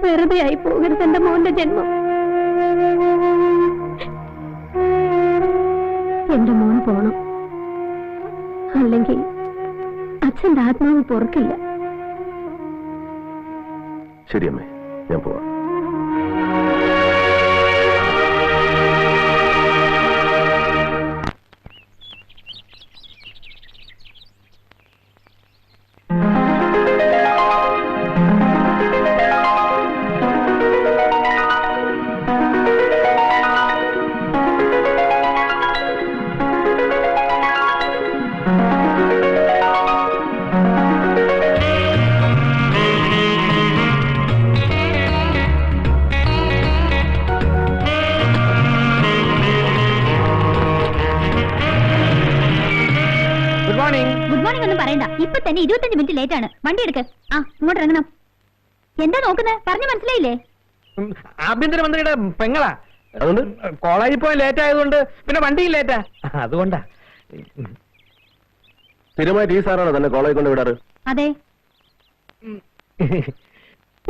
വെറുതെ ആയി പോകരുത് എന്റെ മോന്റെ ജന്മം. എന്റെ മോൻ പോണം, അല്ലെങ്കിൽ അച്ഛന്റെ ആത്മാവ് പൊറുക്കില്ല. ശരിയമ്മേ, ഞാൻ പോവാം. ഗുഡ് മോർണിംഗ് ഒന്നും പറയണ്ട. ഇപ്പൊ തന്നെ 25 മിനിറ്റ് ലേറ്റ് ആണ്. വണ്ടി എടുക്ക്. ആ, ഇങ്ങോട്ട് ഇറങ്ങണം. എന്താ നോക്കുന്നത്? പറഞ്ഞു മനസ്സിലായില്ലേ? ആഭ്യന്തരമന്ത്രിയുടെ പെങ്ങളാ. അതുകൊണ്ട് കോളേജിൽ പോയി ലേറ്റ് ആയതുകൊണ്ട് പിന്നെ വണ്ടിയും ലേറ്റാ. അതുകൊണ്ടാ. സ്ഥിരമായിട്ട് ഈ സാറാണോ തന്നെ കോളേജിൽ കൊണ്ട് വിടാറ്? അതെ.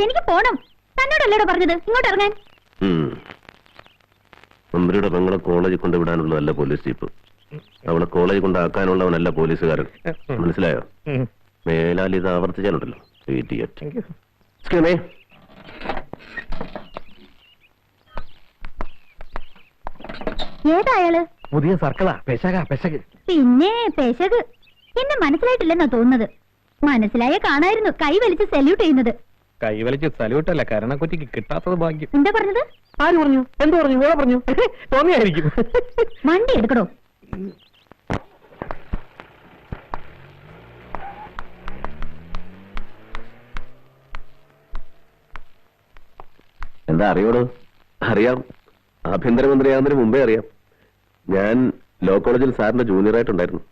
എനിക്ക് പോണം. തന്നോടല്ലേടോ പറഞ്ഞത് ഇങ്ങോട്ട് ഇറങ്ങാൻ. മന്ത്രിയുടെ പെങ്ങളെ കോളേജിൽ കൊണ്ടുവിടാനുള്ള നല്ല പോലീസ് ജീപ്പ്, അവളെ കോളേജിൽ കൊണ്ടാക്കാനുള്ളവനല്ല പോലീസുകാരൻ. മനസ്സിലായോ? മേലാൽ ഇത് ആവർത്തിച്ചാലുണ്ടല്ലോ. ഏതായാള്? പുതിയ സർക്കിളാ. പെശക്. പിന്നെ പെശക്. എന്നെ മനസ്സിലായിട്ടില്ലെന്നാ തോന്നുന്നത്. മനസ്സിലായ കാണായിരുന്നു കൈ വലിച്ച് സല്യൂട്ട് ചെയ്യുന്നത്. കൈ വലിച്ച് സല്യൂട്ടല്ല, കരണക്കുറ്റിക്ക് കിട്ടാത്തത് ഭാഗ്യം. എന്താ പറഞ്ഞത്? ആര് പറഞ്ഞു? എന്ത് പറഞ്ഞു? വേറെ പറഞ്ഞു. തോന്നിയായിരിക്കും. വണ്ടി എടുക്കണോ? എന്താ അറിയോടോ? അറിയാം. ആഭ്യന്തരമന്ത്രിയാകുന്നതിന് മുമ്പേ അറിയാം. ഞാൻ ലോ കോളേജിൽ സാറിന്റെ ജൂനിയറായിട്ടുണ്ടായിരുന്നു.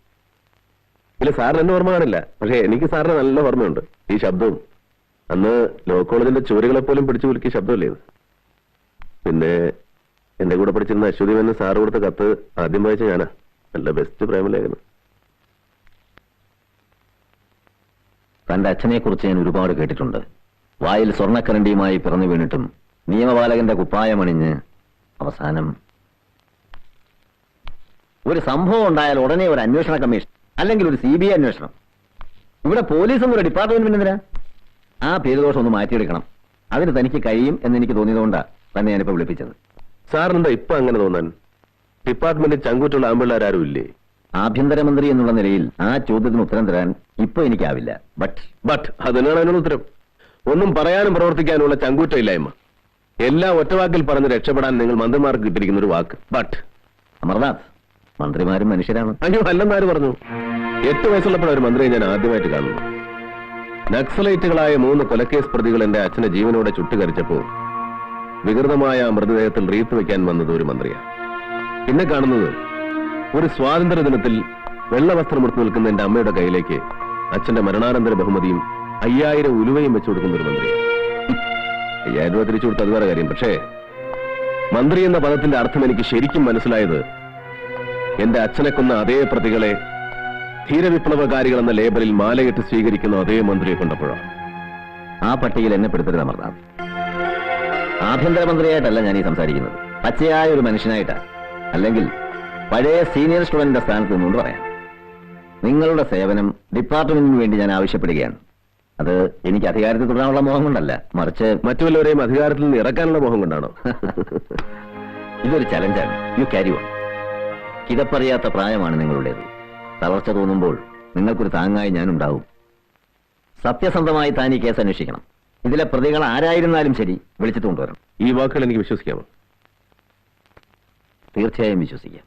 ഇല്ല, സാറിന് എന്നെ ഓർമ്മ കാണില്ല, പക്ഷെ എനിക്ക് സാറിന് നല്ല ഓർമ്മയുണ്ട്. ഈ ശബ്ദവും അന്ന് ലോ കോളേജിന്റെ ചുവരുകളെ പോലും പിടിച്ചു കുലുക്കിയ ശബ്ദമല്ലേ ഇത്. പിന്നെ എന്റെ കൂടെ പഠിച്ചിരുന്ന അശ്വതി മേനോൻ സാറ് കൊടുത്ത കത്ത് ആദ്യം വായിച്ച ഞാനാ. നല്ല ബെസ്റ്റ് പ്രേമലേഖനം. തന്റെ അച്ഛനെ കുറിച്ച് ഞാൻ ഒരുപാട് കേട്ടിട്ടുണ്ട്. വായിൽ സ്വർണ്ണക്കരണ്ടിയുമായി പിറന്നു വീണിട്ടും നിയമപാലകന്റെ കുപ്പായമണിഞ്ഞ് അവസാനം ഒരു സംഭവം ഉണ്ടായാൽ ഉടനെ ഒരു അന്വേഷണ കമ്മീഷൻ, അല്ലെങ്കിൽ ഒരു CBI അന്വേഷണം. ഇവിടെ പോലീസും ഒരു ഡിപ്പാർട്ട്മെന്റ് എന്തിനാ? ആ പേരുദോഷം ഒന്ന് മാറ്റിയെടുക്കണം. അതിന് തനിക്ക് കഴിയും എന്ന് എനിക്ക് തോന്നിയതുകൊണ്ടാണ് തന്നെ ഞാനിപ്പോ വിളിപ്പിച്ചത്. സാറിനെന്താ ഇപ്പൊ അങ്ങനെ തോന്നാൻ? ഡിപ്പാർട്ട്മെന്റിൽ ചങ്കൂറ്റുള്ള ആമ്പിള്ളേരാരും ഇല്ലേ? ആഭ്യന്തരമന്ത്രി എന്നുള്ള നിലയിൽ ആ ചോദ്യത്തിന് ഉത്തരം തരാൻ ഇപ്പൊ എനിക്കാവില്ല. ബട്ട് അതിനാണ് അതിനുള്ള ഉത്തരം. ഒന്നും പറയാനും പ്രവർത്തിക്കാനുള്ള ചങ്കൂറ്റമില്ലായ്മ. എല്ലാം ഒറ്റവാക്കിൽ പറഞ്ഞ് രക്ഷപ്പെടാൻ നിങ്ങൾ മന്ത്രിമാർക്ക് കിട്ടിയിരിക്കുന്ന ഒരു വാക്ക് ബട്ട്. അമർനാഥ്, മന്ത്രിമാരും മനുഷ്യരാണ്. അയ്യോ, അല്ലെന്നാര് പറഞ്ഞു? 8 വയസ്സുള്ളപ്പോൾ ഒരു മന്ത്രിയെ ഞാൻ ആദ്യമായിട്ട് കാണുന്നു. നക്സലൈറ്റുകളായ 3 കൊലക്കേസ് പ്രതികൾ എന്റെ അച്ഛനെ ജീവനോടെ ചുട്ടുകരിച്ചപ്പോൾ വികൃതമായ മൃതദേഹത്തിൽ റീത്ത് വെക്കാൻ വന്നത് ഒരു മന്ത്രിയാണ്. പിന്നെ കാണുന്നത് ഒരു സ്വാതന്ത്ര്യ ദിനത്തിൽ വെള്ളവസ്ത്രമെടുത്ത് നിൽക്കുന്ന എന്റെ അമ്മയുടെ കയ്യിലേക്ക് അച്ഛന്റെ മരണാനന്തര ബഹുമതിയും 5000 ഉലുവയും വെച്ചു കൊടുക്കുന്ന ഒരു മന്ത്രി. 5000 രൂപ തിരിച്ചു കൊടുത്ത് അത് വേറെ കാര്യം. പക്ഷേ മന്ത്രി എന്ന പദത്തിന്റെ അർത്ഥം എനിക്ക് ശരിക്കും മനസ്സിലായത് എന്റെ അച്ഛനെ കൊന്ന അതേ പ്രതികളെ ധീരവിപ്ലവകാരികൾ എന്ന ലേബലിൽ മാലയിട്ട് സ്വീകരിക്കുന്ന അതേ മന്ത്രിയെ കൊണ്ടപ്പോഴാണ്. ആ പട്ടികയിൽ എന്നെ പെടുത്തരുത് അമർനാഥ്. ആഭ്യന്തരമന്ത്രിയായിട്ടല്ല ഞാൻ ഈ സംസാരിക്കുന്നത്, പച്ചയായ ഒരു മനുഷ്യനായിട്ടാണ്. അല്ലെങ്കിൽ പഴയ സീനിയർ സ്റ്റുഡന്റിന്റെ സ്ഥാനത്ത് നിന്നുകൊണ്ട് പറയാം. നിങ്ങളുടെ സേവനം ഡിപ്പാർട്ട്മെന്റിന് വേണ്ടി ഞാൻ ആവശ്യപ്പെടുകയാണ്. അത് എനിക്ക് അധികാരത്തിൽ തുടരാനുള്ള മോഹം കൊണ്ടല്ല, മറിച്ച് മറ്റുള്ളവരെയും അധികാരത്തിൽ നിന്ന് ഇറക്കാനുള്ള മോഹം കൊണ്ടാണോ? ഇതൊരു ചലഞ്ചാണ്. You carry on. കിതപ്പറിയാത്ത പ്രായമാണ് നിങ്ങളുടേത്. തളർച്ച തോന്നുമ്പോൾ നിങ്ങൾക്കൊരു താങ്ങായി ഞാനുണ്ടാവും. സത്യസന്ധമായി താൻ ഈ കേസ് അന്വേഷിക്കണം. ഇതിലെ പ്രതികൾ ആരായിരുന്നാലും ശരി വിളിച്ചിട്ട് കൊണ്ടുവരണം. ഈ വാക്കുകൾ എനിക്ക് വിശ്വസിക്കാമോ? തീർച്ചയായും വിശ്വസിക്കാം.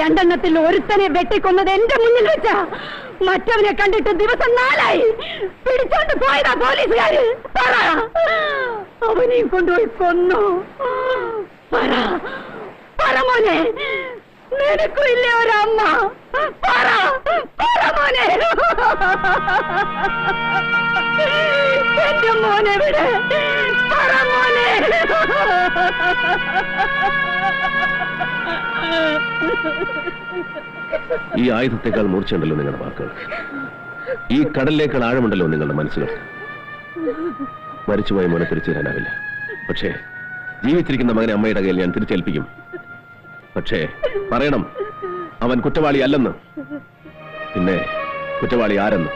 രണ്ടെണ്ണത്തിൽ ഒരുത്തനെ വെട്ടിക്കൊന്നത് എന്റെ മുന്നിൽ വെച്ച മറ്റവനെ കണ്ടിട്ട് ദിവസം 4 പിടിച്ചോണ്ട് പോയതാ പോലീസുകാര്. പറ, അവനെയും കൊണ്ടുപോയി കൊന്നു. പറ പറ മോനെ, നിനക്കും ഇല്ലേ ഒരമ്മ? പറ പറ മോനെ. എന്റെ മോനെ വിടെ, പറ മോനെ. ഈ ആയുധത്തെക്കാൾ മൂർച്ചയുണ്ടല്ലോ നിങ്ങളുടെ വാക്കുകൾ, ഈ കടലിലേക്കാൾ ആഴമുണ്ടല്ലോ നിങ്ങളുടെ മനസ്സുകൾ. മരിച്ചുപോയ മോനെ തിരിച്ചു തരാനാവില്ല, പക്ഷേ ജീവിച്ചിരിക്കുന്ന മകനെ അമ്മയുടെ കയ്യിൽ ഞാൻ തിരിച്ചേൽപ്പിക്കും. പക്ഷേ പറയണം, അവൻ കുറ്റവാളി അല്ലെന്ന്. പിന്നെ കുറ്റവാളി ആരെന്ന്?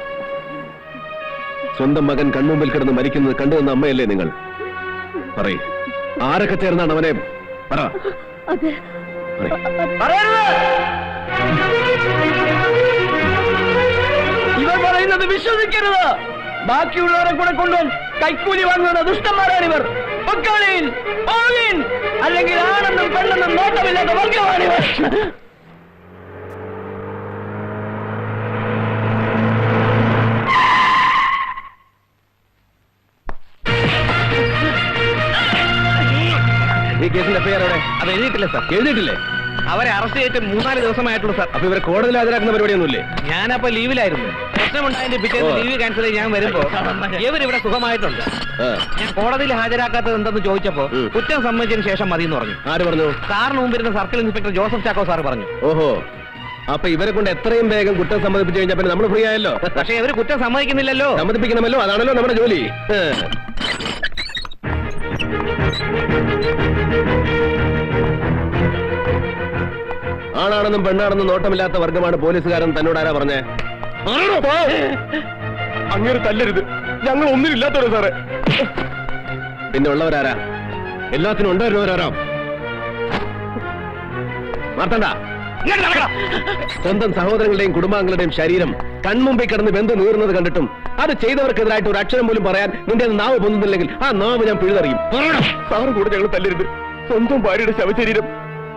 സ്വന്തം മകൻ കൺമുമ്പിൽ കിടന്ന് മരിക്കുന്നത് കണ്ടുവന്ന അമ്മയല്ലേ നിങ്ങൾ? പറയ്, ആരൊക്കെ ചേർന്നാണ് അവനെ? പറ. ഇവർ പറയുന്നത് വിശ്വസിക്കരുത്. ബാക്കിയുള്ളവരെ കൂടെ കൊണ്ടുവന്ന് കൈക്കൂലി വാങ്ങുന്ന ദുഷ്ടന്മാരാണിവർ. അല്ലെങ്കിൽ ആണെന്നും പെണ്ണെന്നും നോട്ടമില്ലാത്ത വർഗമാണിവർ. ഈ കേസിന്റെ പേരോടെ അത് എഴുതിയിട്ടില്ല സാർ. എഴുതിയിട്ടില്ലേ? അവരെ അറസ്റ്റ് ചെയ്തിട്ട് 3-4 ദിവസമായിട്ടുള്ളൂ സാർ. അപ്പൊ ഇവരെ കോടതിയിൽ ഹാജരാക്കുന്ന പരിപാടിയൊന്നുമില്ലേ? ഞാനപ്പോ ലീവിലായിരുന്നു. പ്രശ്നമുണ്ടായതിന്റെ പിറ്റേന്ന് ലീവ് ക്യാൻസൽ ചെയ്ത് ഞാൻ വരുമ്പോ ഇവരിവിടെ സുഖമായിട്ടുണ്ട്. ഞാൻ കോടതിയിൽ ഹാജരാക്കാത്തത് എന്തെന്ന് ചോദിച്ചപ്പോ കുറ്റം സമ്മതിച്ചതിന് ശേഷം മതി എന്ന് പറഞ്ഞു. ആര് പറഞ്ഞു? സാറിന് മുമ്പിരുന്ന circle inspector Joseph Chacko sir പറഞ്ഞു. ഓഹോ, അപ്പൊ ഇവരെ കൊണ്ട് എത്രയും വേഗം കുറ്റം സമ്മതിപ്പിച്ചു കഴിഞ്ഞാൽ പിന്നെ നമ്മൾ ഫ്രീ ആയല്ലോ. പക്ഷെ ഇവര് കുറ്റം സമ്മതിക്കുന്നില്ലല്ലോ. സമ്മതിപ്പിക്കണമല്ലോ, അതാണല്ലോ നമ്മുടെ ജോലി. ആണാണെന്നും പെണ്ണാണെന്നും നോട്ടമില്ലാത്ത വർഗമാണ് പോലീസുകാരൻ തന്നോട് ആരാ പറഞ്ഞേ? അങ്ങനെ തല്ലരുത്, ഞങ്ങൾ ഒന്നിനില്ലാത്തവരോ സാറേ. പിന്നെ ഉള്ളവരാരാ? എല്ലാത്തിനും ഉണ്ടായിരുന്നവരാരാ? മാർത്തണ്ട, സ്വന്തം സഹോദരങ്ങളുടെയും കുടുംബാംഗങ്ങളുടെയും ശരീരം കൺമുമ്പിൽ കിടന്ന് വെന്ത് നീറുന്നത് കണ്ടിട്ടും അത് ചെയ്തവർക്കെതിരായിട്ട് ഒരു അക്ഷരം പോലും പറയാൻ നിന്റെ നാവ് പൊന്നുന്നില്ലെങ്കിൽ ആ നാവ് ഞാൻ പിഴുതറിയും. സാറ് കൂടെ ഞങ്ങൾ തല്ലരുത്. സ്വന്തം ഭാര്യയുടെ ശവശരീരം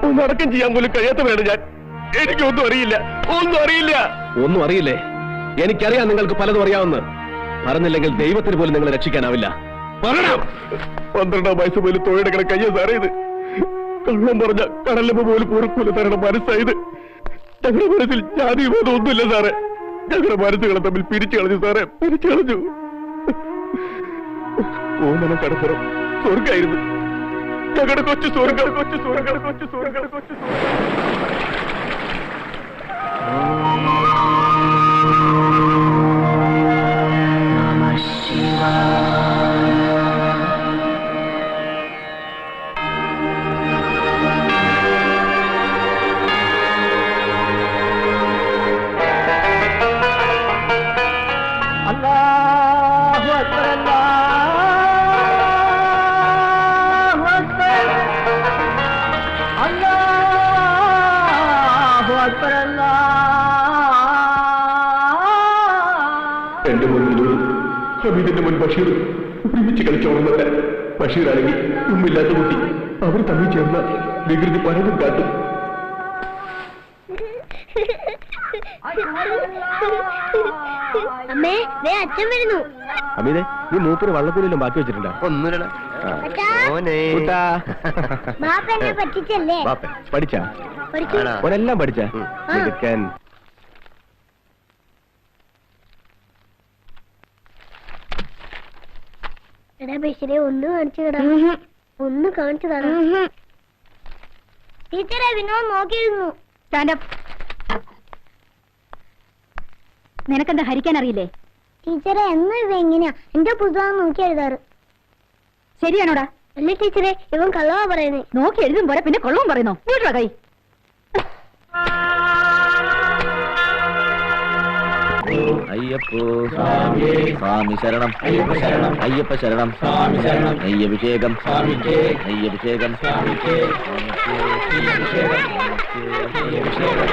ഒന്ന് അടക്കം ചെയ്യാൻ പോലും കഴിയാത്തവരാണ് ഞാൻ. എനിക്കൊന്നും അറിയില്ല, ഒന്നും അറിയില്ല. ഒന്നും അറിയില്ലേ? എനിക്കറിയാം നിങ്ങൾക്ക് പലതും അറിയാവുന്ന. പറഞ്ഞില്ലെങ്കിൽ ദൈവത്തിന് പോലും നിങ്ങളെ രക്ഷിക്കാനാവില്ല. 12 വയസ്സ് പോലും തൊഴിലെടുക്കണ കയ്യ സാറേ ഇത്. കള്ളം പറഞ്ഞ കടലമ്മ പോലും പൊറുക്കൂല തരണ മനസ്സായത്. ഞങ്ങളുടെ മനസ്സിൽ ജാതി വിവാദം ഒന്നുമില്ല സാറേ. ഞങ്ങളുടെ മനസ്സുകളെ തമ്മിൽ പിരിച്ചു കളഞ്ഞു സാറേ, പിരിച്ചു കളഞ്ഞു. ഓമന കടപ്പുറം സ്വർഗായിരുന്നു. ഞങ്ങളുടെ കൊച്ചു സ്വർഗം, കൊച്ചു സ്വർഗം, കൊച്ചു സ്വർഗം, കൊച്ചു സ്വർഗം. എന്റെ മുന്നിൽ ഹമീദിന്റെ മുൻ ബഷീർ ഒരുമിച്ച് കളിച്ചോളുന്നവര. ബഷീറാണെങ്കിൽ ഉമ്മില്ലാത്ത കുട്ടി. അവർ തമ്മിൽ ചേർന്ന വികൃതി പലതും കാട്ടും. അമ്മേ, അച്ഛൻ വരുന്നു. അമീതെ, നീ മൂപ്പിന് വള്ളക്കൂലിലും ബാക്കി വെച്ചിട്ടുണ്ടോ? ഒന്നുമില്ല. ബാപ്പനെ പറ്റിച്ചല്ലേ? പഠിച്ചാ? ഓനെല്ലാം പഠിച്ചാ? എടുക്കാൻ എടാ ബഷീറെ, ഒന്ന് കാണിച്ചു തരാം. ഒന്ന് കാണിച്ചു തരാം. ടീച്ചറെ, വിനോദ് നോക്കിയിരുന്നു. നിനക്കെന്താ ഹരിക്കാൻ അറിയില്ലേ? ടീച്ചറെ, എന്നും ഇവ എങ്ങനെയാ എന്റെ പുസ്തകം നോക്കി എഴുതാറ്. ശരിയാണോടാ? അല്ല ടീച്ചറെ, ഇവൻ കള്ളവാ പറയുന്നേ. നോക്കി എഴുതും പോലെ പിന്നെ കൊള്ളവും പറയുന്നോ? വീട്ടിലാ കൈ. അയ്യപ്പോ സ്വാമി ശരണം, അയ്യപ്പ ശരണം, നെയ്യഭിഷേകം, നെയ്യഭിഷേകം, നെയ്യഭിഷേകം.